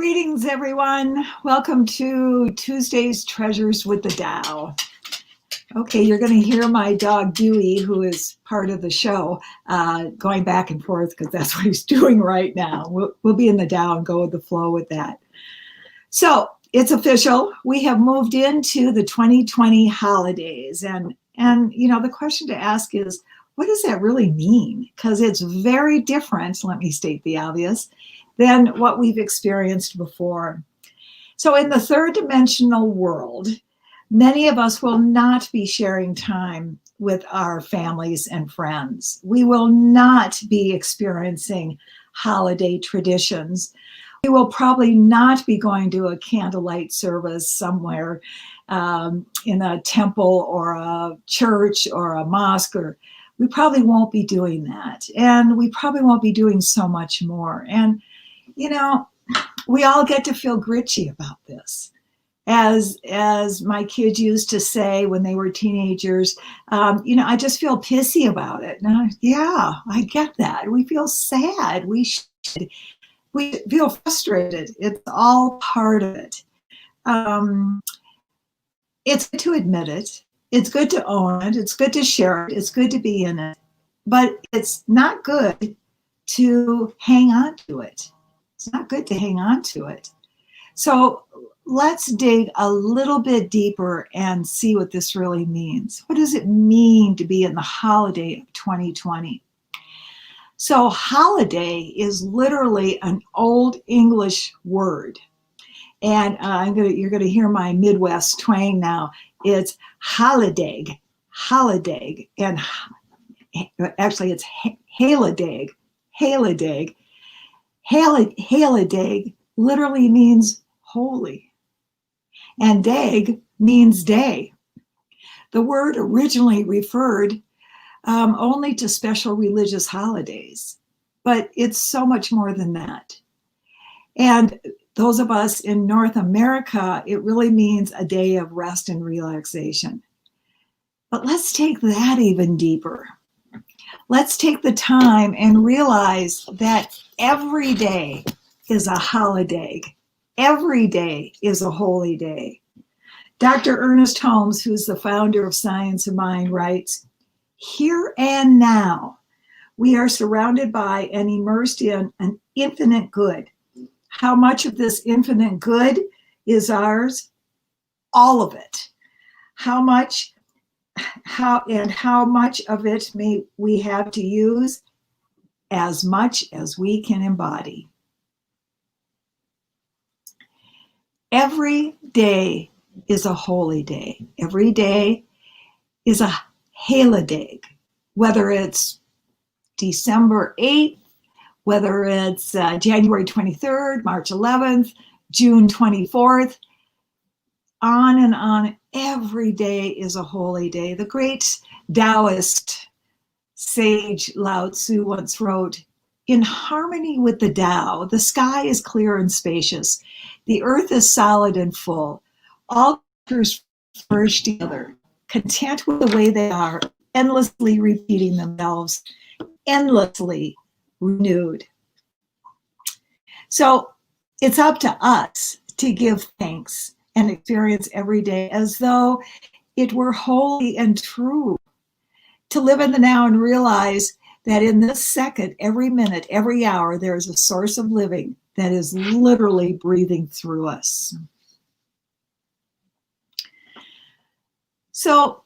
Greetings, everyone. Welcome to Tuesday's Treasures with the TAO. Okay, you're going to hear my dog Dewey, who is part of the show, going back and forth because that's what he's doing right now. We'll be in the TAO and go with the flow with that. So it's official. We have moved into the 2020 holidays. And you know, the question to ask is, what does that really mean? Because it's very different, let me state the obvious, than what we've experienced before. So in the third dimensional world, many of us will not be sharing time with our families and friends. We will not be experiencing holiday traditions. We will probably not be going to a candlelight service somewhere in a temple or a church or a mosque, or we probably won't be doing that. And we probably won't be doing so much more. And you know, we all get to feel gritchy about this. As my kids used to say when they were teenagers, you know, I just feel pissy about it. Yeah, I get that. We feel sad. We feel frustrated. It's all part of it. It's good to admit it. It's good to own it. It's good to share it. It's good to be in it. But it's not good to hang on to it. It's not good to hang on to it. So let's dig a little bit deeper and see what this really means. What does it mean to be in the holiday of 2020? So holiday is literally an Old English word. And you're going to hear my Midwest twang now. It's holiday, and actually it's haladag. Haladag literally means holy, and dag means day. The word originally referred only to special religious holidays, but it's so much more than that. And those of us in North America, it really means a day of rest and relaxation. But let's take that even deeper. Let's take the time and realize that every day is a holiday. Every day is a holy day. Dr. Ernest Holmes, who's the founder of Science of Mind, writes, "Here and now, we are surrounded by and immersed in an infinite good. How much of this infinite good is ours? All of it. How much of it may we have to use? As much as we can embody." Every day is a holy day. Every day is a haladag, whether it's December 8th, whether it's January 23rd, March 11th, June 24th, on and on. Every day is a holy day. The great Taoist sage Lao Tzu once wrote, "In harmony with the Tao, the sky is clear and spacious. The earth is solid and full. All creatures flourish together, content with the way they are, endlessly repeating themselves, endlessly renewed." So it's up to us to give thanks and experience every day as though it were holy and true, to live in the now and realize that in this second, every minute, every hour, there is a source of living that is literally breathing through us. So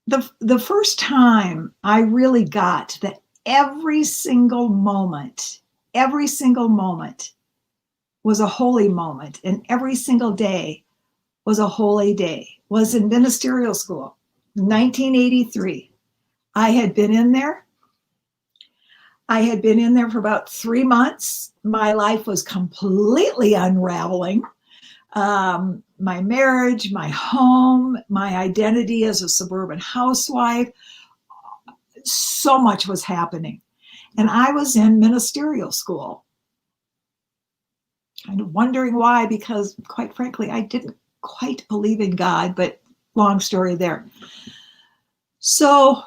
the first time I really got that every single moment was a holy moment, and every single day was a holy day, was in ministerial school, 1983. I had been in there for about 3 months. My life was completely unraveling. My marriage, my home, my identity as a suburban housewife, so much was happening. And I was in ministerial school. Kind of wondering why, because quite frankly, I didn't quite believe in God, but long story there. So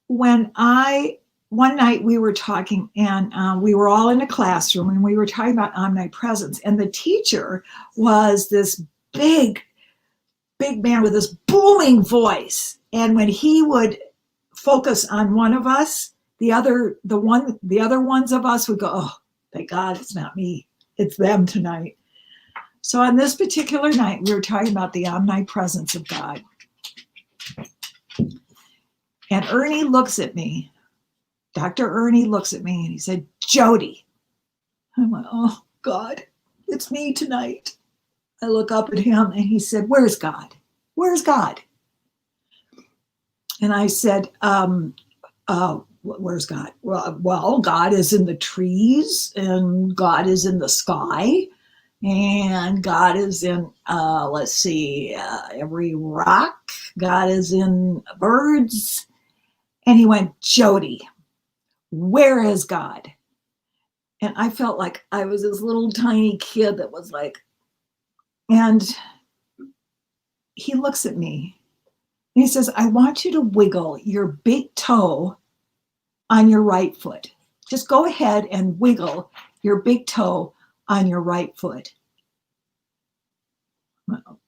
when I one night we were talking, and we were all in a classroom, and we were talking about omnipresence. And the teacher was this big man with this booming voice. And when he would focus on one of us, the other ones of us would go, "Oh, thank God it's not me. It's them tonight." So on this particular night, we were talking about the omnipresence of God. And Ernie looks at me. Dr. Ernie looks at me and he said, "Jody." I went, "Oh, God, it's me tonight." I look up at him and he said, "Where's God? Where's God?" And I said, "Where's God?" Well, God is in the trees, and God is in the sky, and God is in, every rock. God is in birds. And he went, "Jody, where is God?" And I felt like I was this little tiny kid that was like, and he looks at me and he says, "I want you to wiggle your big toe on your right foot. Just go ahead and wiggle your big toe on your right foot."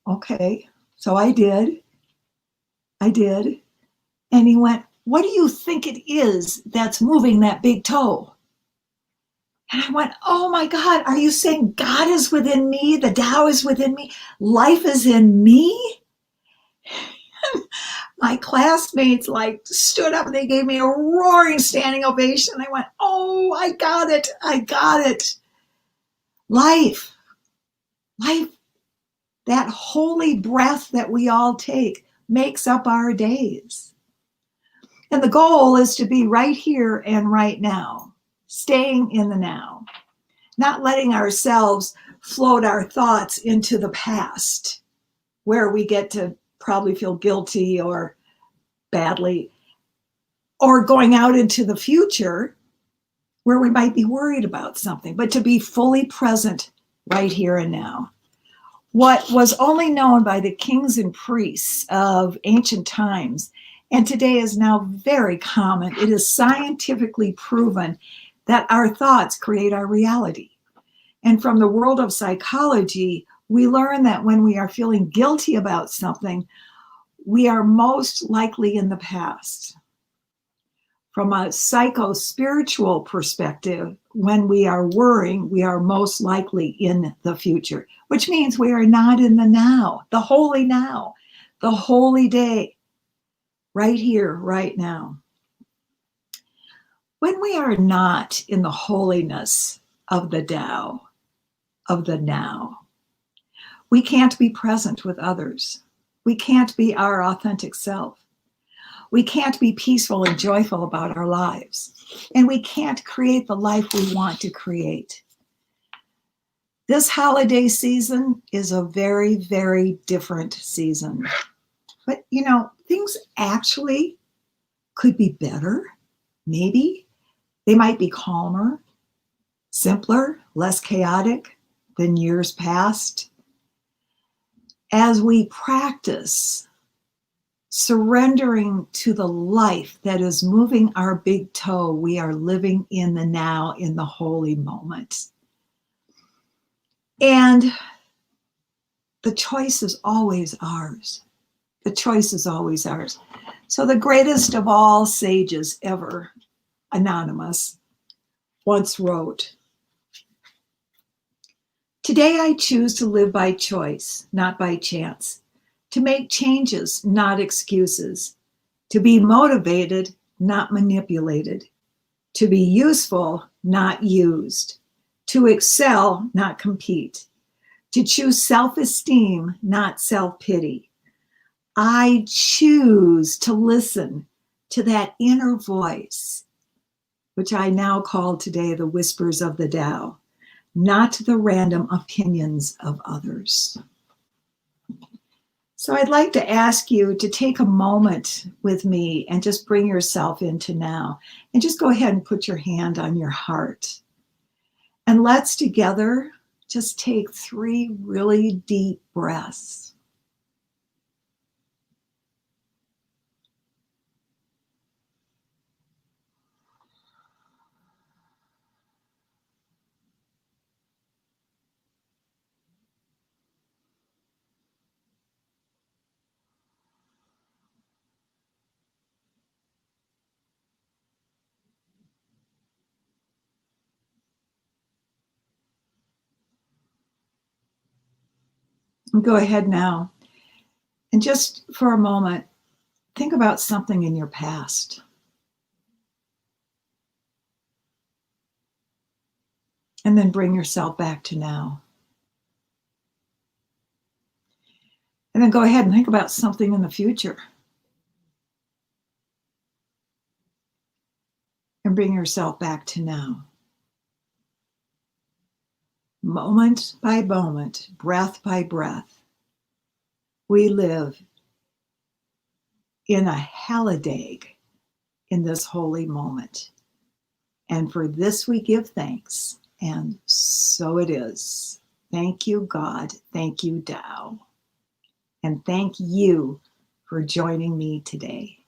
Okay. So I did. And he went, "What do you think it is that's moving that big toe?" And I went, "Oh my God, are you saying God is within me? The Tao is within me? Life is in me?" My classmates like stood up and they gave me a roaring standing ovation. I went, "Oh, I got it. I got it." Life, that holy breath that we all take makes up our days. And the goal is to be right here and right now, staying in the now, not letting ourselves float our thoughts into the past where we get to probably feel guilty or badly, or going out into the future where we might be worried about something, but to be fully present right here and now. What was only known by the kings and priests of ancient times, and today is now very common, it is scientifically proven that our thoughts create our reality. And from the world of psychology, we learn that when we are feeling guilty about something, we are most likely in the past. From a psycho-spiritual perspective, when we are worrying, we are most likely in the future, which means we are not in the now, the holy day, right here, right now. When we are not in the holiness of the Tao, of the now, we can't be present with others. We can't be our authentic self. We can't be peaceful and joyful about our lives. And we can't create the life we want to create. This holiday season is a very, very different season. But, things actually could be better. Maybe. They might be calmer, simpler, less chaotic than years past. As we practice surrendering to the life that is moving our big toe, we are living in the now, in the holy moment. And the choice is always ours. The choice is always ours. So the greatest of all sages ever, Anonymous, once wrote, "Today I choose to live by choice, not by chance. To make changes, not excuses. To be motivated, not manipulated. To be useful, not used. To excel, not compete. To choose self-esteem, not self-pity. I choose to listen to that inner voice, which I now call today the whispers of the Tao, not the random opinions of others." So I'd like to ask you to take a moment with me and just bring yourself into now. And just go ahead and put your hand on your heart. And let's together just take 3 really deep breaths. Go ahead now and just for a moment, think about something in your past. And then bring yourself back to now. And then go ahead and think about something in the future. And bring yourself back to now. Moment by moment, breath by breath, we live in a holiday in this holy moment. And for this we give thanks. And so it is. Thank you, God. Thank you, Tao. And thank you for joining me today.